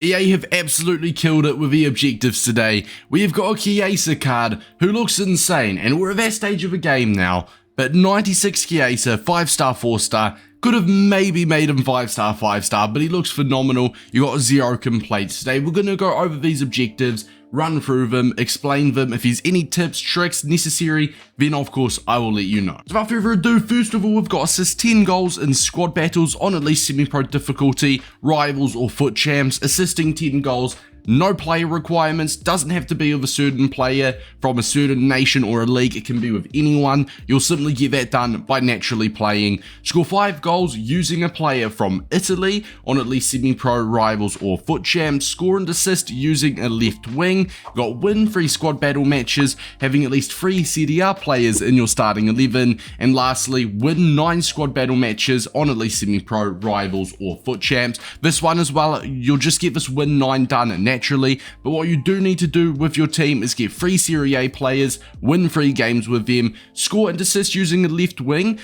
EA have absolutely killed it with the objectives today. We have got a Chiesa card who looks insane, and we're at that stage of a game now. But 96 Chiesa, 5-star, 4-star, could have maybe made him 5-star, 5-star, but he looks phenomenal. You got 0 complaints today. We're going to go over these objectives, run through them, explain them. If there's any tips, tricks necessary, then of course I will let you know. So without further ado, first of all, we've got assist 10 goals in squad battles on at least semi-pro difficulty, rivals or FUT Champs, assisting 10 goals. No player requirements, doesn't have to be with a certain player from a certain nation or a league, it can be with anyone. You'll simply get that done by naturally playing. Score 5 goals using a player from Italy on at least semi-pro, rivals or FUT Champs. Score and assist using a left wing. Got win 3 squad battle matches, having at least 3 CDR players in your starting 11. And lastly, win 9 squad battle matches on at least semi-pro, rivals or FUT Champs. This one as well, you'll just get this win 9 done naturally, but what you do need to do with your team is get 3 Serie A players, win 3 games with them, score and assist using a left wing.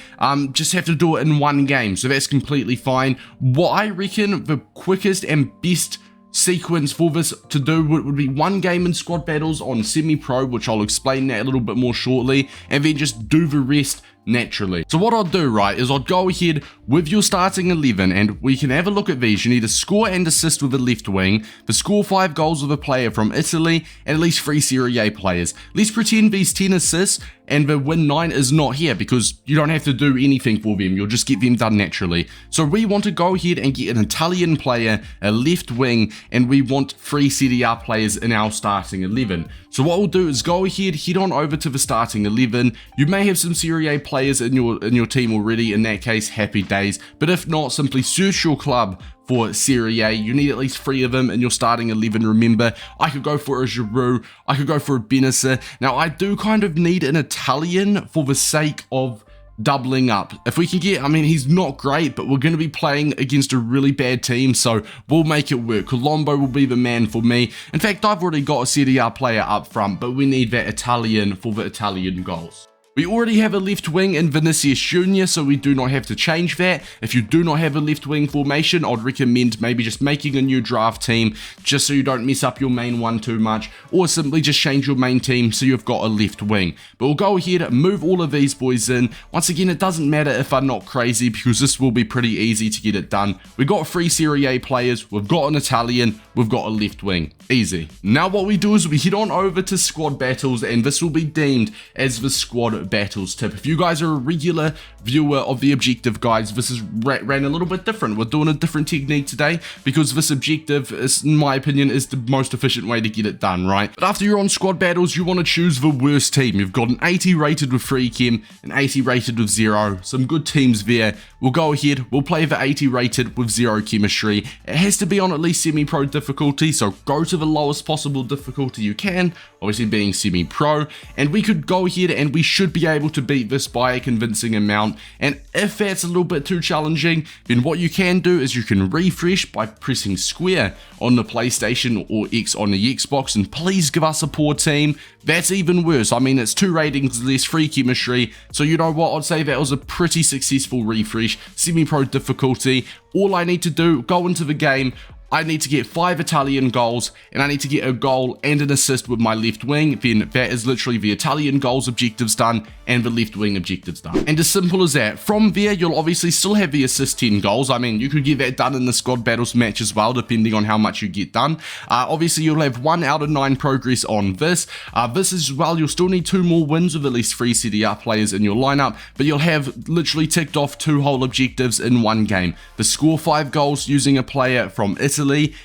Just have to do it in 1 game, so that's completely fine. What I reckon the quickest and best sequence for this to do would be 1 game in squad battles on semi-pro, which I'll explain that a little bit more shortly, and then just do the rest naturally. So what I'll do, right, is I'll go ahead with your starting 11 and we can have a look at these. You need to score and assist with the left wing, the score 5 goals with a player from Italy, and at least 3 Serie A players. Let's pretend these 10 assists and the win 9 is not here because you don't have to do anything for them, you'll just get them done naturally. So we want to go ahead and get an Italian player, a left wing, and we want 3 CDR players in our starting 11. So what we'll do is go ahead, head on over to the starting 11. You may have some Serie A players in your team already, in that case happy days, but if not, simply search your club for Serie A. You need at least 3 of them in your starting 11. Remember, I could go for a Giroud, I could go for a Benessa. Now I do kind of need an Italian for the sake of doubling up. If we can get, I mean, he's not great, but we're going to be playing against a really bad team, so we'll make it work. Colombo will be the man for me. In fact, I've already got a Serie A player up front, but we need that Italian for the Italian goals. We already have a left wing in Vinicius Jr., so we do not have to change that. If you do not have a left wing formation, I'd recommend maybe just making a new draft team just so you don't mess up your main one too much, or simply just change your main team so you've got a left wing. But we'll go ahead and move all of these boys in. Once again, it doesn't matter if I'm not crazy because this will be pretty easy to get it done. We've got 3 Serie A players, we've got an Italian, we've got a left wing. Easy. Now what we do is we head on over to squad battles, and this will be deemed as the squad battles tip. If you guys are a regular viewer of the objective guides, this is ran a little bit different. We're doing a different technique today because this objective is, in my opinion, is the most efficient way to get it done, right? But after you're on squad battles, you want to choose the worst team. You've got an 80 rated with 3 chem, an 80 rated with 0. Some good teams there. We'll go ahead, we'll play the 80 rated with 0 chemistry. It has to be on at least semi-pro difficulty, so go to the lowest possible difficulty you can, obviously being semi-pro, and we could go ahead and we should be able to beat this by a convincing amount. And if that's a little bit too challenging, then what you can do is you can refresh by pressing square on the PlayStation or X on the Xbox, and please give us a poor team. That's even worse. I mean, it's 2 ratings less, 3 chemistry, so you know what, I'd say that was a pretty successful refresh. Semi-pro difficulty, all I need to do, go into the game, I need to get 5 Italian goals, and I need to get a goal and an assist with my left wing. Then that is literally the Italian goals objectives done and the left wing objectives done. And as simple as that. From there, you'll obviously still have the assist 10 goals. I mean, you could get that done in the squad battles match as well, depending on how much you get done. Obviously, you'll have 1 out of 9 progress on this. This as well, you'll still need 2 more wins with at least 3 CDR players in your lineup, but you'll have literally ticked off 2 whole objectives in 1 game. The score 5 goals using a player from Italy,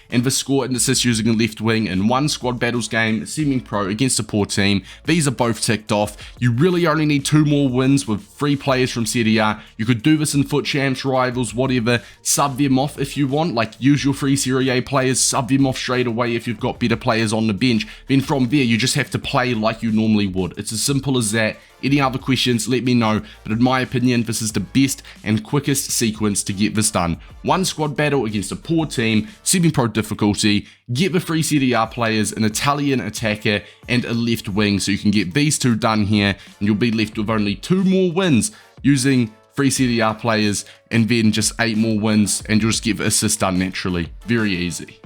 and the score and assist using a left wing in 1 squad battles game, semi-pro against a poor team. These are both ticked off. You really only need 2 more wins with 3 players from Serie A. You could do this in FUT Champs, rivals, whatever. Sub them off if you want, like use your 3 Serie A players, sub them off straight away if you've got better players on the bench. Then from there, you just have to play like you normally would. It's as simple as that. Any other questions, let me know, but in my opinion, this is the best and quickest sequence to get this done. 1 squad battle against a poor team, semi-pro difficulty, get the 3 CDR players, an Italian attacker, and a left wing, so you can get these 2 done here, and you'll be left with only 2 more wins using 3 CDR players, and then just 8 more wins, and you'll just get the assist done naturally. Very easy.